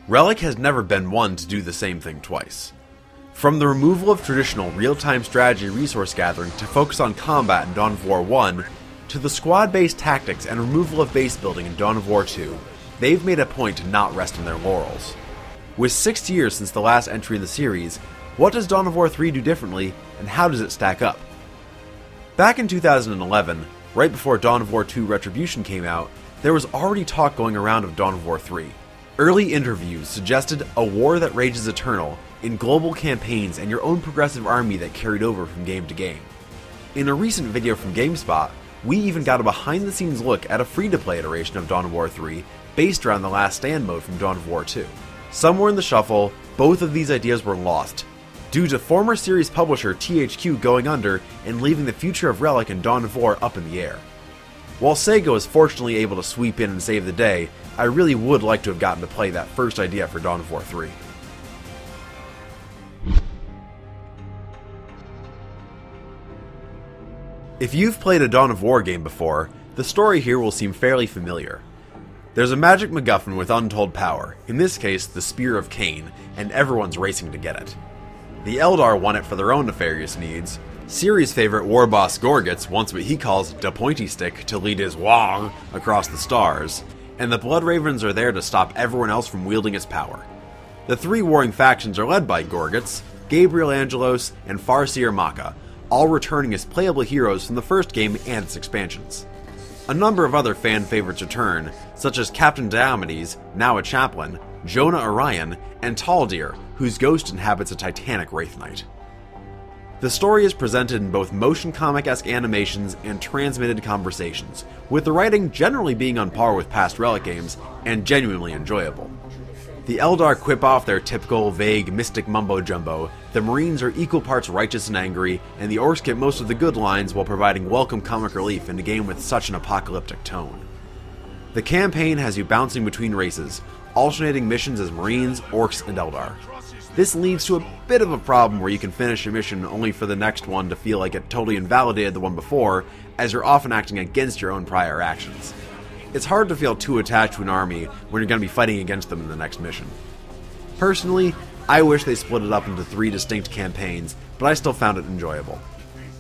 Relic has never been one to do the same thing twice. From the removal of traditional real-time strategy resource gathering to focus on combat in Dawn of War 1, to the squad-based tactics and removal of base building in Dawn of War 2, they've made a point to not rest on their laurels. With 6 years since the last entry in the series, what does Dawn of War 3 do differently, and how does it stack up? Back in 2011, right before Dawn of War 2 Retribution came out, there was already talk going around of Dawn of War 3. Early interviews suggested a war that rages eternal, in global campaigns and your own progressive army that carried over from game to game. In a recent video from GameSpot, we even got a behind-the-scenes look at a free-to-play iteration of Dawn of War 3 based around the Last Stand mode from Dawn of War 2. Somewhere in the shuffle, both of these ideas were lost, due to former series publisher THQ going under and leaving the future of Relic and Dawn of War up in the air. While Sega was fortunately able to sweep in and save the day, I really would like to have gotten to play that first idea for Dawn of War 3. If you've played a Dawn of War game before, the story here will seem fairly familiar. There's a magic MacGuffin with untold power, in this case the Spear of Cain, and everyone's racing to get it. The Eldar want it for their own nefarious needs, series favorite war boss Gorgitz wants what he calls the pointy stick to lead his Wong across the stars, and the Blood Ravens are there to stop everyone else from wielding its power. The three warring factions are led by Gorgitz, Gabriel Angelos, and Farseer Maka, all returning as playable heroes from the first game and its expansions. A number of other fan favorites return, such as Captain Diomedes, now a chaplain, Jonah Orion, and Taldir, whose ghost inhabits a titanic Wraith Knight. The story is presented in both motion comic-esque animations and transmitted conversations, with the writing generally being on par with past Relic games and genuinely enjoyable. The Eldar quip off their typical, vague, mystic mumbo-jumbo, the Marines are equal parts righteous and angry, and the Orcs get most of the good lines while providing welcome comic relief in a game with such an apocalyptic tone. The campaign has you bouncing between races, alternating missions as Marines, Orcs, and Eldar. This leads to a bit of a problem where you can finish a mission only for the next one to feel like it totally invalidated the one before, as you're often acting against your own prior actions. It's hard to feel too attached to an army when you're going to be fighting against them in the next mission. Personally, I wish they split it up into 3 distinct campaigns, but I still found it enjoyable.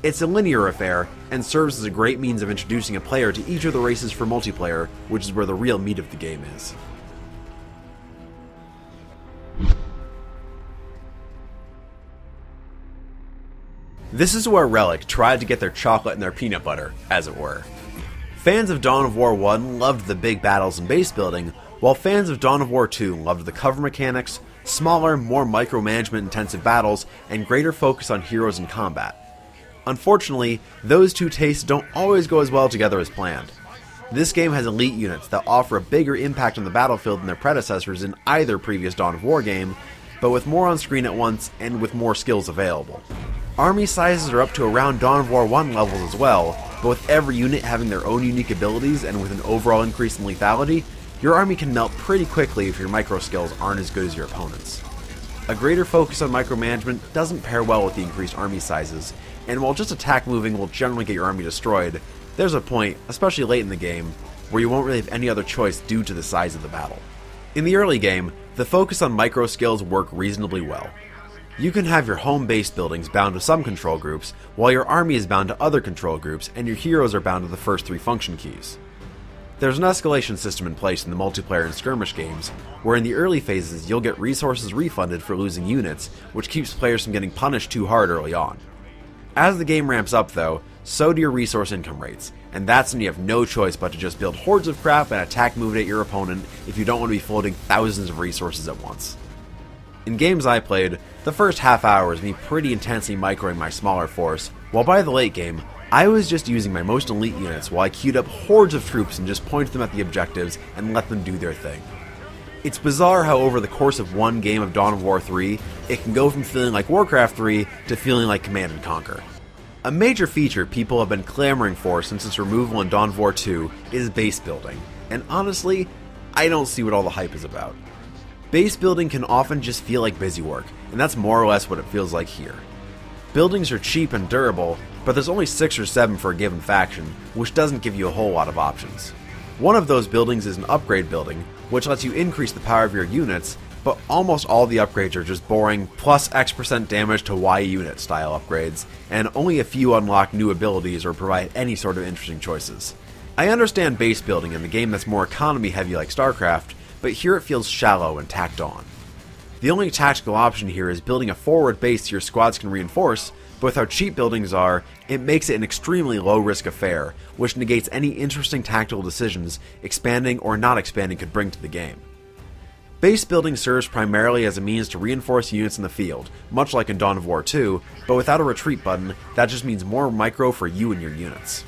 It's a linear affair, and serves as a great means of introducing a player to each of the races for multiplayer, which is where the real meat of the game is. This is where Relic tried to get their chocolate and their peanut butter, as it were. Fans of Dawn of War 1 loved the big battles and base building, while fans of Dawn of War 2 loved the cover mechanics, smaller, more micromanagement intensive battles, and greater focus on heroes and combat. Unfortunately, those two tastes don't always go as well together as planned. This game has elite units that offer a bigger impact on the battlefield than their predecessors in either previous Dawn of War game, but with more on screen at once and with more skills available. Army sizes are up to around Dawn of War 1 levels as well, but with every unit having their own unique abilities and with an overall increase in lethality, your army can melt pretty quickly if your micro skills aren't as good as your opponents. A greater focus on micromanagement doesn't pair well with the increased army sizes, and while just attack moving will generally get your army destroyed, there's a point, especially late in the game, where you won't really have any other choice due to the size of the battle. In the early game, the focus on micro skills work reasonably well. You can have your home base buildings bound to some control groups, while your army is bound to other control groups, and your heroes are bound to the first 3 function keys. There's an escalation system in place in the multiplayer and skirmish games, where in the early phases you'll get resources refunded for losing units, which keeps players from getting punished too hard early on. As the game ramps up though, so do your resource income rates, and that's when you have no choice but to just build hordes of crap and attack move at your opponent if you don't want to be floating thousands of resources at once. In games I played, the first half hour was me pretty intensely microing my smaller force, while by the late game, I was just using my most elite units while I queued up hordes of troops and just pointed them at the objectives and let them do their thing. It's bizarre how over the course of one game of Dawn of War 3, it can go from feeling like Warcraft 3 to feeling like Command & Conquer. A major feature people have been clamoring for since its removal in Dawn of War 2 is base building, and honestly, I don't see what all the hype is about. Base building can often just feel like busy work, and that's more or less what it feels like here. Buildings are cheap and durable, but there's only 6 or 7 for a given faction, which doesn't give you a whole lot of options. One of those buildings is an upgrade building, which lets you increase the power of your units, but almost all the upgrades are just boring plus X% damage to Y unit style upgrades, and only a few unlock new abilities or provide any sort of interesting choices. I understand base building in the game that's more economy heavy like StarCraft, but here it feels shallow and tacked on. The only tactical option here is building a forward base your squads can reinforce, but with how cheap buildings are, it makes it an extremely low-risk affair, which negates any interesting tactical decisions expanding or not expanding could bring to the game. Base building serves primarily as a means to reinforce units in the field, much like in Dawn of War 2, but without a retreat button, that just means more micro for you and your units.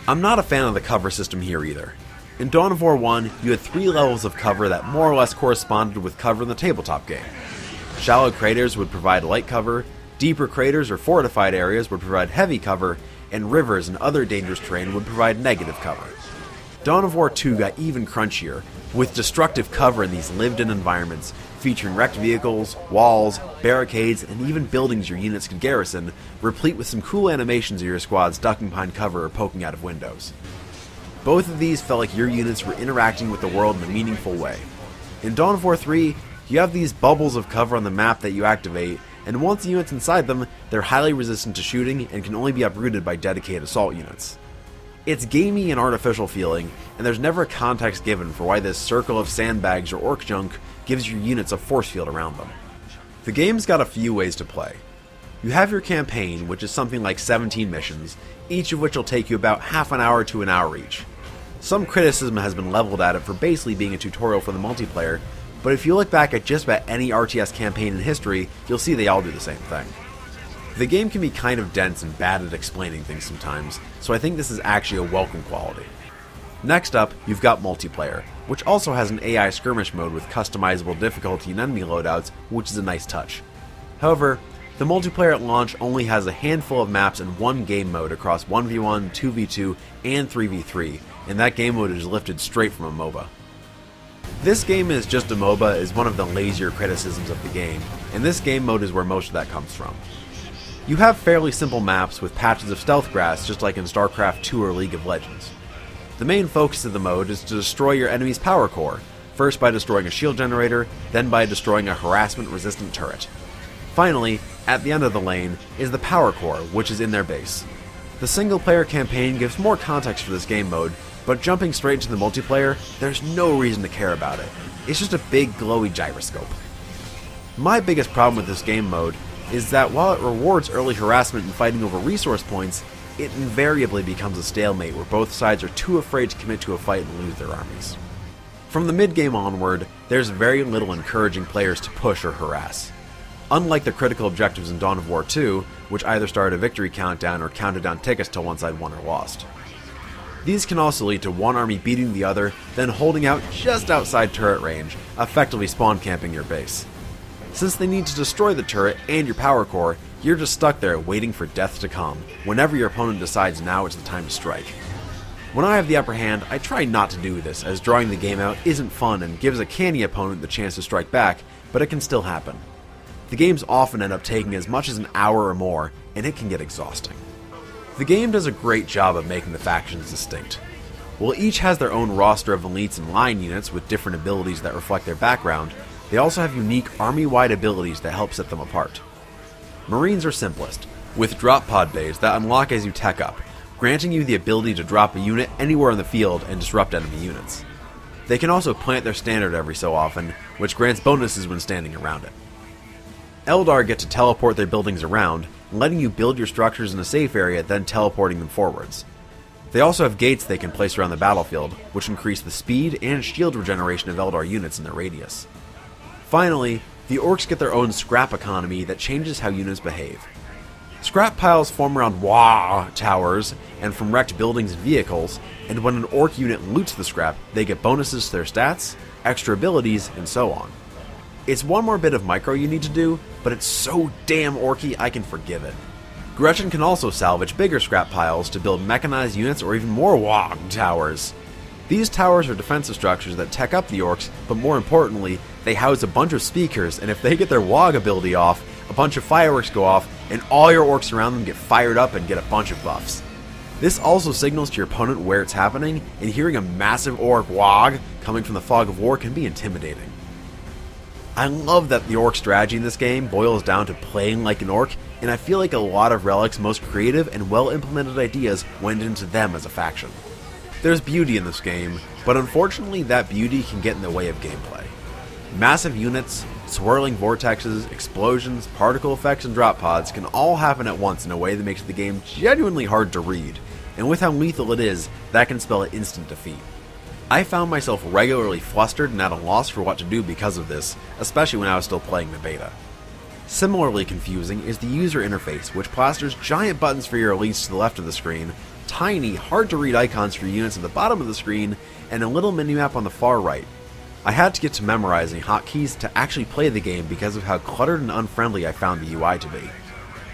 I'm not a fan of the cover system here either. In Dawn of War 1, you had 3 levels of cover that more or less corresponded with cover in the tabletop game. Shallow craters would provide light cover, deeper craters or fortified areas would provide heavy cover, and rivers and other dangerous terrain would provide negative cover. Dawn of War 2 got even crunchier, with destructive cover in these lived-in environments, featuring wrecked vehicles, walls, barricades, and even buildings your units could garrison, replete with some cool animations of your squads ducking behind cover or poking out of windows. Both of these felt like your units were interacting with the world in a meaningful way. In Dawn of War 3, you have these bubbles of cover on the map that you activate, and once the units inside them, they're highly resistant to shooting and can only be uprooted by dedicated assault units. It's gamey and artificial feeling, and there's never a context given for why this circle of sandbags or orc junk gives your units a force field around them. The game's got a few ways to play. You have your campaign, which is something like 17 missions, each of which will take you about half an hour to an hour each. Some criticism has been leveled at it for basically being a tutorial for the multiplayer, but if you look back at just about any RTS campaign in history, you'll see they all do the same thing. The game can be kind of dense and bad at explaining things sometimes, so I think this is actually a welcome quality. Next up, you've got multiplayer, which also has an AI skirmish mode with customizable difficulty and enemy loadouts, which is a nice touch. However, the multiplayer at launch only has a handful of maps and one game mode across 1v1, 2v2, and 3v3, and that game mode is lifted straight from a MOBA. This game is just a MOBA is one of the lazier criticisms of the game, and this game mode is where most of that comes from. You have fairly simple maps with patches of stealth grass just like in StarCraft 2 or League of Legends. The main focus of the mode is to destroy your enemy's power core, first by destroying a shield generator, then by destroying a harassment-resistant turret. Finally, at the end of the lane, is the power core, which is in their base. The single-player campaign gives more context for this game mode, but jumping straight into the multiplayer, there's no reason to care about it. It's just a big glowy gyroscope. My biggest problem with this game mode is that while it rewards early harassment and fighting over resource points, it invariably becomes a stalemate where both sides are too afraid to commit to a fight and lose their armies. From the mid-game onward, there's very little encouraging players to push or harass. Unlike the critical objectives in Dawn of War 2, which either started a victory countdown or counted down tickets till one side won or lost. These can also lead to one army beating the other, then holding out just outside turret range, effectively spawn camping your base. Since they need to destroy the turret and your power core, you're just stuck there waiting for death to come, whenever your opponent decides now is the time to strike. When I have the upper hand, I try not to do this, as drawing the game out isn't fun and gives a canny opponent the chance to strike back, but it can still happen. The games often end up taking as much as an hour or more, and it can get exhausting. The game does a great job of making the factions distinct. While each has their own roster of elites and line units with different abilities that reflect their background, they also have unique army-wide abilities that help set them apart. Marines are simplest, with drop pod bays that unlock as you tech up, granting you the ability to drop a unit anywhere in the field and disrupt enemy units. They can also plant their standard every so often, which grants bonuses when standing around it. Eldar get to teleport their buildings around, letting you build your structures in a safe area, then teleporting them forwards. They also have gates they can place around the battlefield, which increase the speed and shield regeneration of Eldar units in their radius. Finally, the orcs get their own scrap economy that changes how units behave. Scrap piles form around Wah towers and from wrecked buildings and vehicles, and when an orc unit loots the scrap, they get bonuses to their stats, extra abilities, and so on. It's one more bit of micro you need to do, but it's so damn orky I can forgive it. Gretchen can also salvage bigger scrap piles to build mechanized units or even more Wah towers. These towers are defensive structures that tech up the orcs, but more importantly, they house a bunch of speakers, and if they get their WOG ability off, a bunch of fireworks go off, and all your orcs around them get fired up and get a bunch of buffs. This also signals to your opponent where it's happening, and hearing a massive orc WOG coming from the fog of war can be intimidating. I love that the orc strategy in this game boils down to playing like an orc, and I feel like a lot of Relic's most creative and well-implemented ideas went into them as a faction. There's beauty in this game, but unfortunately that beauty can get in the way of gameplay. Massive units, swirling vortexes, explosions, particle effects, and drop pods can all happen at once in a way that makes the game genuinely hard to read, and with how lethal it is, that can spell instant defeat. I found myself regularly flustered and at a loss for what to do because of this, especially when I was still playing the beta. Similarly confusing is the user interface, which plasters giant buttons for your elites to the left of the screen, tiny, hard to read icons for units at the bottom of the screen, and a little minimap on the far right. I had to get to memorizing hotkeys to actually play the game because of how cluttered and unfriendly I found the UI to be.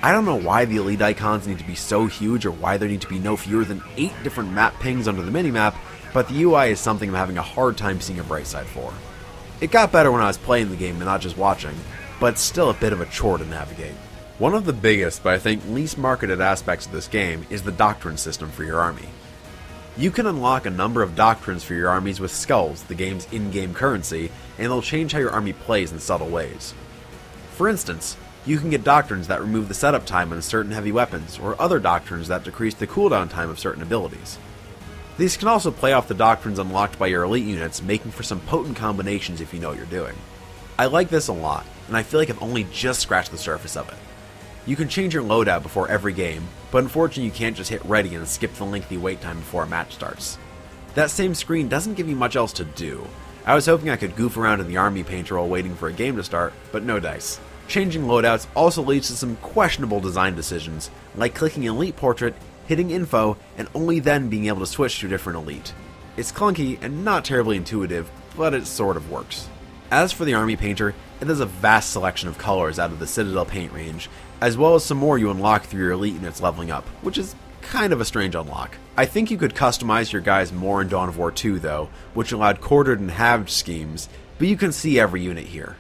I don't know why the elite icons need to be so huge or why there need to be no fewer than 8 different map pings under the minimap, but the UI is something I'm having a hard time seeing a bright side for. It got better when I was playing the game and not just watching, but it's still a bit of a chore to navigate. One of the biggest, but I think least marketed aspects of this game is the doctrine system for your army. You can unlock a number of doctrines for your armies with skulls, the game's in-game currency, and they'll change how your army plays in subtle ways. For instance, you can get doctrines that remove the setup time on certain heavy weapons, or other doctrines that decrease the cooldown time of certain abilities. These can also play off the doctrines unlocked by your elite units, making for some potent combinations if you know what you're doing. I like this a lot, and I feel like I've only just scratched the surface of it. You can change your loadout before every game, but unfortunately you can't just hit ready and skip the lengthy wait time before a match starts. That same screen doesn't give you much else to do. I was hoping I could goof around in the army painter while waiting for a game to start, but no dice. Changing loadouts also leads to some questionable design decisions, like clicking Elite Portrait, hitting Info, and only then being able to switch to a different Elite. It's clunky and not terribly intuitive, but it sort of works. As for the army painter, it has a vast selection of colors out of the Citadel paint range, as well as some more you unlock through your elite units leveling up, which is kind of a strange unlock. I think you could customize your guys more in Dawn of War 2 though, which allowed quartered and halved schemes, but you can see every unit here.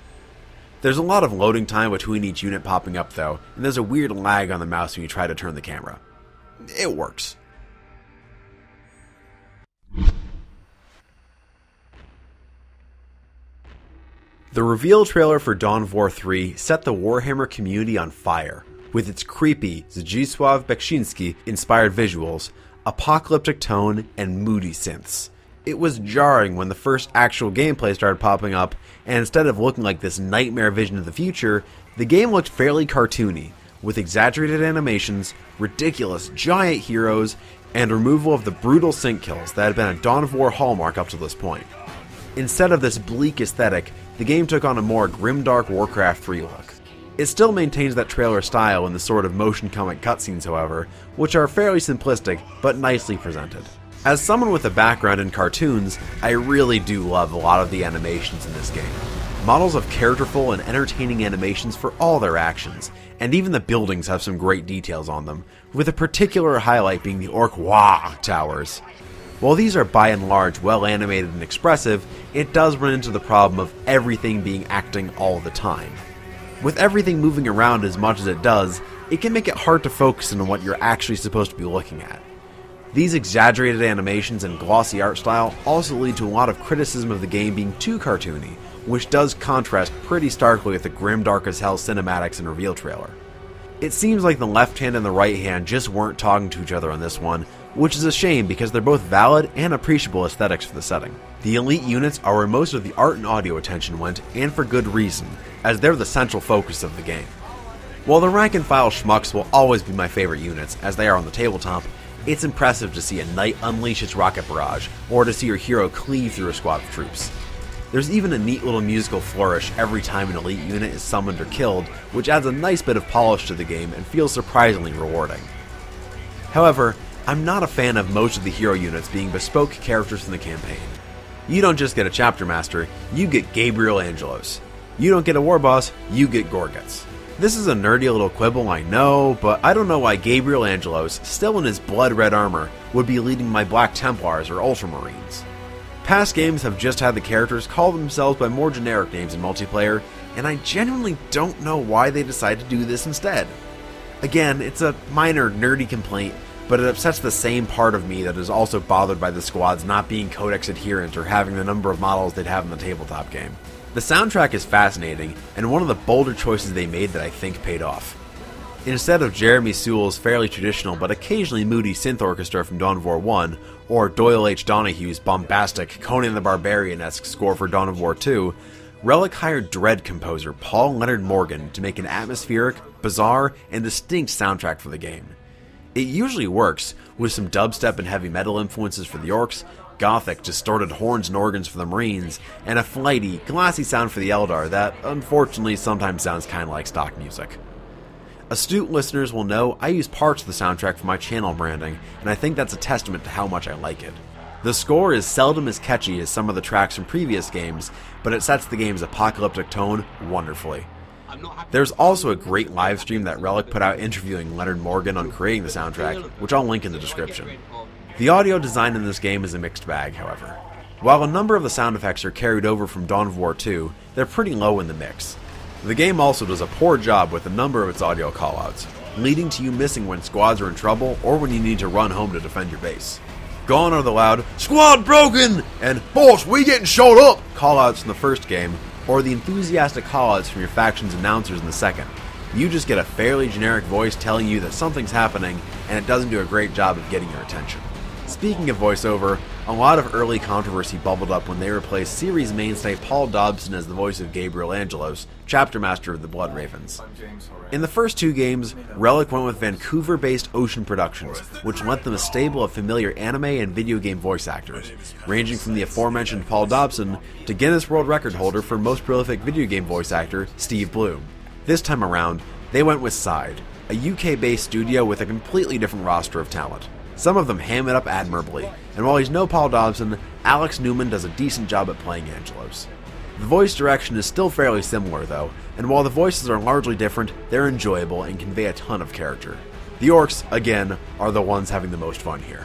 There's a lot of loading time between each unit popping up though, and there's a weird lag on the mouse when you try to turn the camera. It works. The reveal trailer for Dawn of War 3 set the Warhammer community on fire, with its creepy Zdzisław Beksiński inspired visuals, apocalyptic tone, and moody synths. It was jarring when the first actual gameplay started popping up, and instead of looking like this nightmare vision of the future, the game looked fairly cartoony, with exaggerated animations, ridiculous giant heroes, and removal of the brutal sync kills that had been a Dawn of War hallmark up to this point. Instead of this bleak aesthetic, the game took on a more grimdark Warcraft 3 look. It still maintains that trailer style in the sort of motion comic cutscenes, however, which are fairly simplistic but nicely presented. As someone with a background in cartoons, I really do love a lot of the animations in this game. Models have characterful and entertaining animations for all their actions, and even the buildings have some great details on them, with a particular highlight being the Orc Wah towers. While these are by and large well animated and expressive, it does run into the problem of everything being acting all the time. With everything moving around as much as it does, it can make it hard to focus on what you're actually supposed to be looking at. These exaggerated animations and glossy art style also lead to a lot of criticism of the game being too cartoony, which does contrast pretty starkly with the grim dark as hell cinematics and reveal trailer. It seems like the left hand and the right hand just weren't talking to each other on this one, which is a shame because they're both valid and appreciable aesthetics for the setting. The elite units are where most of the art and audio attention went, and for good reason, as they're the central focus of the game. While the rank and file schmucks will always be my favorite units, as they are on the tabletop, it's impressive to see a knight unleash its rocket barrage, or to see your hero cleave through a squad of troops. There's even a neat little musical flourish every time an elite unit is summoned or killed, which adds a nice bit of polish to the game and feels surprisingly rewarding. However, I'm not a fan of most of the hero units being bespoke characters from the campaign. You don't just get a chapter master, you get Gabriel Angelos. You don't get a war boss, you get Gorguts. This is a nerdy little quibble, I know, but I don't know why Gabriel Angelos, still in his blood red armor, would be leading my Black Templars or Ultramarines. Past games have just had the characters call themselves by more generic names in multiplayer, and I genuinely don't know why they decided to do this instead. Again, it's a minor nerdy complaint, but it upsets the same part of me that is also bothered by the squads not being codex adherent or having the number of models they'd have in the tabletop game. The soundtrack is fascinating, and one of the bolder choices they made that I think paid off. Instead of Jeremy Sewell's fairly traditional but occasionally moody synth orchestra from Dawn of War 1, or Doyle H. Donohue's bombastic Conan the Barbarian-esque score for Dawn of War 2, Relic hired Dread composer Paul Leonard-Morgan to make an atmospheric, bizarre, and distinct soundtrack for the game. It usually works, with some dubstep and heavy metal influences for the orcs, gothic, distorted horns and organs for the Marines, and a flighty, glassy sound for the Eldar that, unfortunately, sometimes sounds kinda like stock music. Astute listeners will know I use parts of the soundtrack for my channel branding, and I think that's a testament to how much I like it. The score is seldom as catchy as some of the tracks from previous games, but it sets the game's apocalyptic tone wonderfully. There's also a great live stream that Relic put out interviewing Leonard-Morgan on creating the soundtrack, which I'll link in the description. The audio design in this game is a mixed bag, however. While a number of the sound effects are carried over from Dawn of War 2, they're pretty low in the mix. The game also does a poor job with a number of its audio callouts, leading to you missing when squads are in trouble or when you need to run home to defend your base. Gone are the loud, "Squad broken!" and "Boss, we getting shot up!" callouts in the first game, or the enthusiastic callouts from your faction's announcers in the second. You just get a fairly generic voice telling you that something's happening, and it doesn't do a great job of getting your attention. Speaking of voiceover, a lot of early controversy bubbled up when they replaced series mainstay Paul Dobson as the voice of Gabriel Angelos, chapter master of the Blood Ravens. In the first two games, Relic went with Vancouver-based Ocean Productions, which lent them a stable of familiar anime and video game voice actors, ranging from the aforementioned Paul Dobson to Guinness World Record holder for most prolific video game voice actor, Steve Bloom. This time around, they went with Side, a UK-based studio with a completely different roster of talent. Some of them ham it up admirably, and while he's no Paul Dobson, Alex Newman does a decent job at playing Angelos. The voice direction is still fairly similar though, and while the voices are largely different, they're enjoyable and convey a ton of character. The orcs, again, are the ones having the most fun here.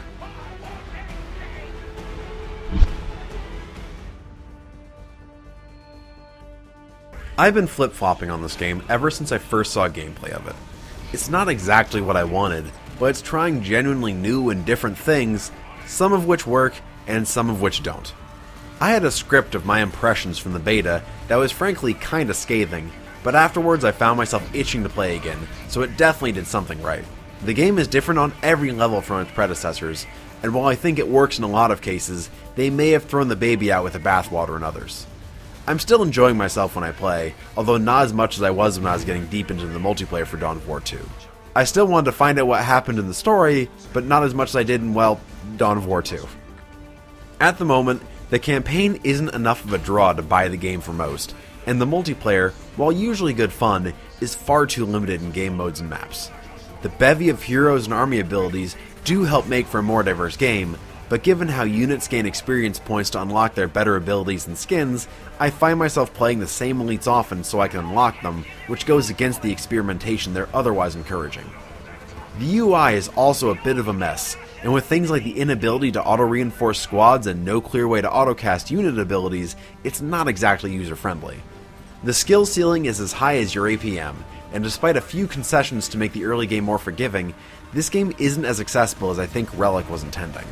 I've been flip-flopping on this game ever since I first saw gameplay of it. It's not exactly what I wanted, but it's trying genuinely new and different things, some of which work and some of which don't. I had a script of my impressions from the beta that was frankly kinda scathing, but afterwards I found myself itching to play again, so it definitely did something right. The game is different on every level from its predecessors, and while I think it works in a lot of cases, they may have thrown the baby out with the bathwater in others. I'm still enjoying myself when I play, although not as much as I was when I was getting deep into the multiplayer for Dawn of War 2. I still wanted to find out what happened in the story, but not as much as I did in, well, Dawn of War 2. At the moment, the campaign isn't enough of a draw to buy the game for most, and the multiplayer, while usually good fun, is far too limited in game modes and maps. The bevy of heroes and army abilities do help make for a more diverse game, but given how units gain experience points to unlock their better abilities and skins, I find myself playing the same elites often so I can unlock them, which goes against the experimentation they're otherwise encouraging. The UI is also a bit of a mess, and with things like the inability to auto-reinforce squads and no clear way to auto-cast unit abilities, it's not exactly user-friendly. The skill ceiling is as high as your APM, and despite a few concessions to make the early game more forgiving, this game isn't as accessible as I think Relic was intending.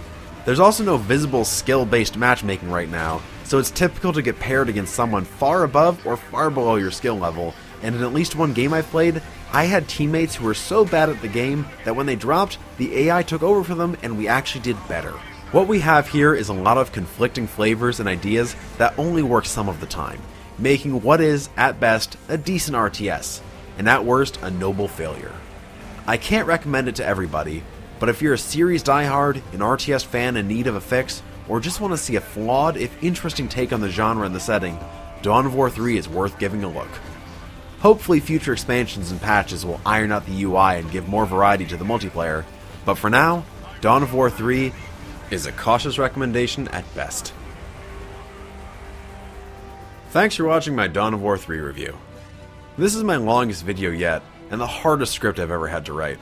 There's also no visible skill-based matchmaking right now, so it's typical to get paired against someone far above or far below your skill level, and in at least one game I've played, I had teammates who were so bad at the game that when they dropped, the AI took over for them and we actually did better. What we have here is a lot of conflicting flavors and ideas that only work some of the time, making what is, at best, a decent RTS, and at worst, a noble failure. I can't recommend it to everybody, but if you're a series diehard, an RTS fan in need of a fix, or just want to see a flawed, if interesting take on the genre and the setting, Dawn of War 3 is worth giving a look. Hopefully future expansions and patches will iron out the UI and give more variety to the multiplayer, but for now, Dawn of War 3 is a cautious recommendation at best. Thanks for watching my Dawn of War 3 review. This is my longest video yet, and the hardest script I've ever had to write.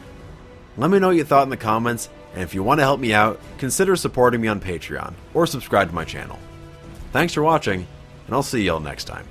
Let me know what you thought in the comments, and if you want to help me out, consider supporting me on Patreon, or subscribe to my channel. Thanks for watching, and I'll see y'all next time.